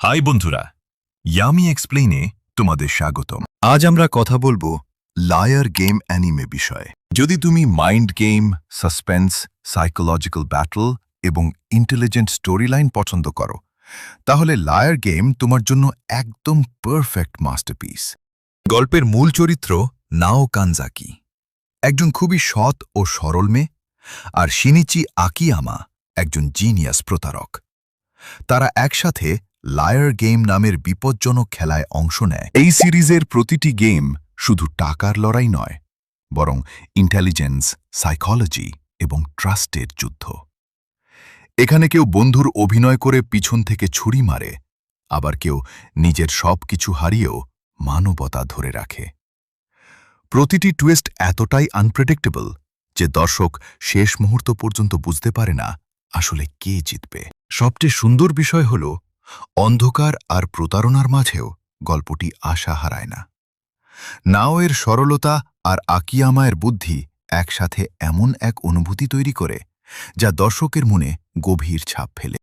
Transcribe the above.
High বন্ধুরা, yummy এক্সপ্লেইনে তোমাদের স্বাগতম। আজ আমরা কথা বলবো লায়ার গেম অ্যানিমে বিষয়ে। যদি তুমি mind game, suspense, psychological battle এবং ইন্টেলিজেন্ট স্টোরি লাইন পছন্দ করো, তাহলে লায়ার গেম তোমার জন্য একদম পারফেক্ট মাস্টারপিস। গল্পের মূল চরিত্র নাও কানজাকি, একজন খুবই সৎ ও সরল মেয়ে, আর শিনিচি আকিয়ামা একজন জিনিয়াস প্রতারক। তারা একসাথে লায়ার গেম নামের বিপজ্জনক খেলায় অংশ নেয়। এই সিরিজের প্রতিটি গেম শুধু টাকার লড়াই নয়, বরং ইন্টেলিজেন্স, সাইকোলজি এবং ট্রাস্টের যুদ্ধ। এখানে কেউ বন্ধুর অভিনয় করে পিছন থেকে ছুরি মারে, আবার কেউ নিজের সব কিছু হারিয়েও মানবতা ধরে রাখে। প্রতিটি টুইস্ট এতটাই আনপ্রেডিক্টেবল যে দর্শক শেষ মুহূর্ত পর্যন্ত বুঝতে পারে না আসলে কে জিতবে। সবচেয়ে সুন্দর বিষয় হল, অন্ধকার আর প্রতারণার মাঝেও গল্পটি আশা হারায় না। নাওয়ের সরলতা আর আকিয়ামায়ের বুদ্ধি একসাথে এমন এক অনুভূতি তৈরি করে যা দর্শকের মনে গভীর ছাপ ফেলে।